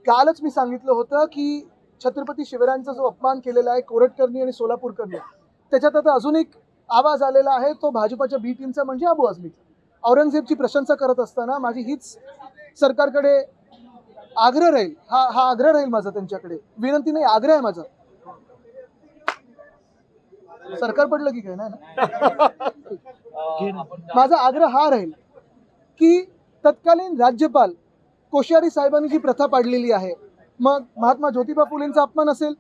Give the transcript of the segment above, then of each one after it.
कालच मी सांगितलं होतं की छत्रपती शिवरायांचा जो अपमान केलेला आहे कोरटकरनी आणि सोलापूरकरनी, त्याच्यात आता अजून एक आवाज आलेला आहे, तो भाजपाच्या बी टीमचा, म्हणजे अबू आझमीचा. औरंगजेबची प्रशंसा करत असताना माझी हीच सरकारकडे आग्रह राहील, हा आग्रह राहील माझा त्यांच्याकडे, विनंती नाही, आग्रह आहे माझा. सरकार पडलं की काय ना माझा आग्रह हा राहील की तत्कालीन राज्यपाल कोश्यारी साहेबांनी जी प्रथा पाडलेली आहे, मग महात्मा ज्योतिबा फुलेंचा अपमान असेल,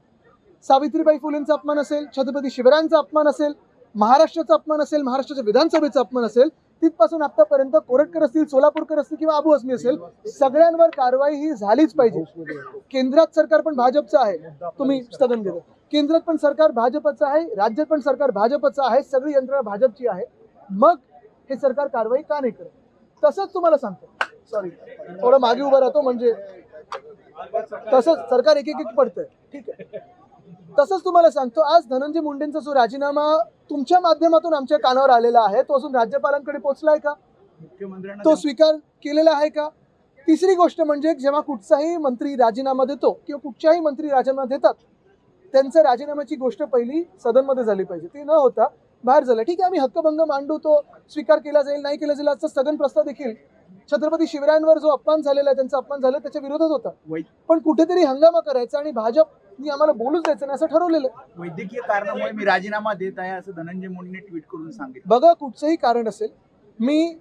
सावित्रीबाई फुलेंचा अपमान असेल, छत्रपती शिवरायांचा अपमान असेल, महाराष्ट्राचा अपमान असेल, महाराष्ट्राच्या विधानसभेचा अपमान असेल, तिथपासून आतापर्यंत कोरटकर असतील, सोलापूरकर असतील किंवा अबू आझमी असेल, सगळ्यांवर कारवाई ही झालीच पाहिजे. केंद्रात सरकार पण भाजपचं आहे, तुम्ही स्थगन केलं, केंद्रात पण सरकार भाजपचं आहे, राज्यात पण सरकार भाजपचं आहे, सगळी यंत्रणा भाजपची आहे, मग हे सरकार कारवाई का नाही करत? तसंच तुम्हाला सांगतो, सॉरी थोडं मागे उभं राहतो, म्हणजे तसंच सरकार एक एक पडतंय, ठीक आहे. तसंच तुम्हाला सांगतो, आज धनंजय मुंडेंचा जो राजीनामा तुमच्या माध्यमातून आमच्या कानावर आलेला आहे, तो अजून राज्यपालांकडे पोहोचलाय का? तो स्वीकार केलेला आहे का? तिसरी गोष्ट म्हणजे जेव्हा कुठचाही मंत्री राजीनामा देतो किंवा कुठच्याही मंत्री राजीनामा देतात, त्यांच्या राजीनाम्याची गोष्ट पहिली सदनमध्ये झाली पाहिजे, ती न होता बाहेर झालं. ठीक आहे, आम्ही हक्कभंग मांडू, तो स्वीकार केला जाईल, नाही केला जाईल. आजचा स्थगन प्रस्ताव देखील छत्रपती शिवरायांवर जो अपमान झालेला आहे, त्यांचा अपमान झाला, त्याच्या विरोधात होता, पण कुठेतरी हंगामा करायचा आणि भाजपनी आम्हाला बोलूच द्यायचं नाही असं ठरवलेलं. वैद्यकीय कारणामुळे मी राजीनामा देत आहे असं धनंजय मुंडेंनी ट्विट करून सांगितलं. बघा, कुठचंही कारण असेल, मी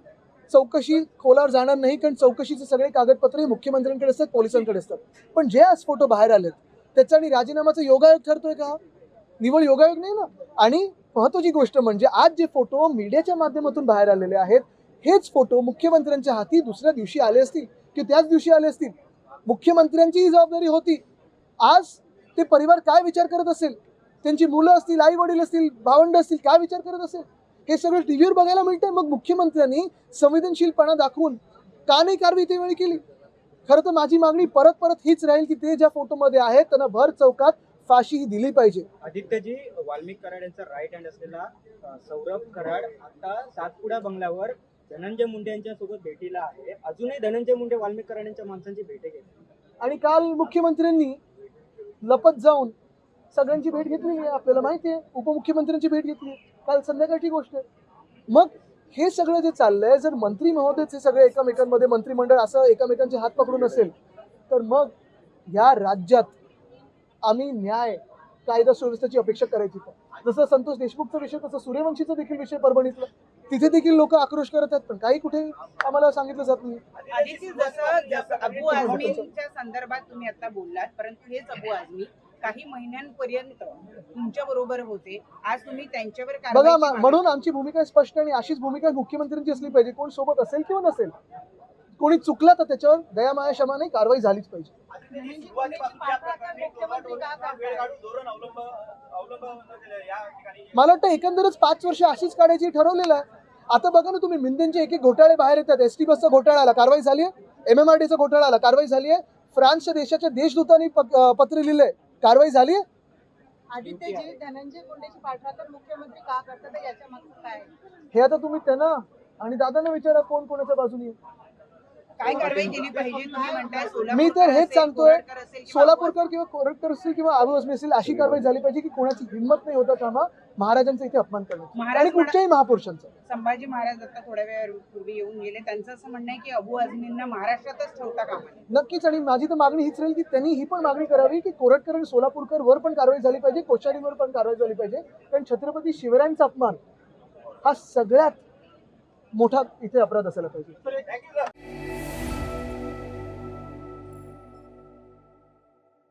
चौकशी खोलावर जाणार नाही, कारण चौकशीचे सगळे कागदपत्र मुख्यमंत्र्यांकडे असतात, पोलिसांकडे असतात. पण जे आज फोटो बाहेर आलेत त्याचा आणि राजीनामाचा योगायोग ठरतोय का? निवड योगायोग नाही ना. आणि महत्वाची गोष्ट म्हणजे आज जे फोटो मीडियाच्या माध्यमातून बाहेर आलेले आहेत, हेच फोटो मुख्यमंत्र्यांच्या हाती दुसऱ्या दिवशी आले असतील किंवा त्याच दिवशी आले असतील, मुख्यमंत्र्यांची ही जबाबदारी होती. आज ते परिवार काय विचार करत असेल, त्यांची मुलं असतील, आई वडील असतील, भावंड असतील, काय विचार करत असेल, हे सगळं टीव्हीवर बघायला मिळतंय. मग मुख्यमंत्र्यांनी संवेदनशीलपणा दाखवून का नाही कारवाई त्यावेळी केली? खरं तर माझी मागणी परत परत हीच राहील की ते ज्या फोटोमध्ये आहेत त्यांना भर चौकात फाशी ही दिली पाहिजे. आदित्यजी, वाल्मिक कराड यांचा राईट हँड असलेला सौरभ कराड आता सातपुडा बंगल्यावर धनंजय मुंडे यांच्या सोबत भेटीला आहे. अजूनही धनंजय मुंडे वाल्मिक कराड यांच्या माणसांची भेट घेतली आणि काल मुख्यमंत्र्यांनी लपत जाऊन सगळ्यांची भेट घेतलेली आहे, आपल्याला माहिती आहे. उपमुख्यमंत्र्यांची भेट घेतली काल संध्याकाळची गोष्ट आहे. मग हे सगळं जे चाललंय, जर मंत्री महोदयच हे सगळे एकमेकांमध्ये मंत्रिमंडळ असं एकमेकांचे हात पकडून असेल, तर मग या राज्यात आम्ही न्याय, कायदा सुव्यवस्थेची अपेक्षा करायची का? जसं संतोष देशमुखचा विषय, तसं सूर्यवंशीचा देखील विषय परभणीतला, तिथे देखील लोक आक्रोश करत आहेत, पण काही कुठे आम्हाला सांगितलं जात नाही. आदिती, जसं अबू आझमीच्या संदर्भात तुम्ही आता बोललात, परंतु हेच अबू आझमी काही महिन्यांपर्यंत तुमच्या बरोबर होते, आज तुम्ही त्यांच्यावर बघा, म्हणून आमची भूमिका स्पष्ट आणि अशीच भूमिका मुख्यमंत्र्यांची असली पाहिजे. कोण सोबत असेल किंवा नसेल, कोणी चुकला तर त्याच्यावर दया माया क्षमा नाही, कारवाई झालीच पाहिजे. मला वाटतं एकंदरच 5 वर्ष अशीच काढायची ठरवलेलं आहे. आता बघा ना तुम्ही, मिंदेंचे एक एक घोटाळे बाहेर येतात. एसटी बसचा घोटाळा आला, कारवाई झाली आहे. MMRDचा घोटाळा आला, कारवाई झाली आहे. फ्रान्सच्या देशाच्या देशदूतांनी पत्र लिहिलंय, कारवाई झाली आहे. आदित्यजी, धनंजय मुंडेची पाठराखण मुख्यमंत्री का करतात, याच्या मागचं काय? हे आता तुम्ही त्यांना आणि दादांना विचारा, कोण कोणाच्या बाजूनी. काय कारवाई केली पाहिजे तुम्ही म्हणताय? मी तर हेच सांगतोय, सोलापूरकर किंवा कोरटकर असतील किंवा अबू आझमी असेल, अशी कारवाई झाली पाहिजे की कोणाची हिंमत नाही होता कामा महाराजांचा इथे अपमान करण्याची आणि कुठच्याही महापुरुषांचा. संभाजी महाराज आता थोड्या वेळापूर्वी येऊन गेले, त्यांचं असं म्हणणं आहे की अबू आझमींना महाराष्ट्रातच ठेवता कामा नये. नक्कीच, आणि माझी तर मागणी हीच राहील की त्यांनी ही पण मागणी करावी की कोरटकर आणि सोलापूरकर वर पण कारवाई झाली पाहिजे, कोश्यारीवर पण कारवाई झाली पाहिजे. कारण छत्रपती शिवरायांचा अपमान हा सगळ्यात मोठा इथे अपराध असायला पाहिजे.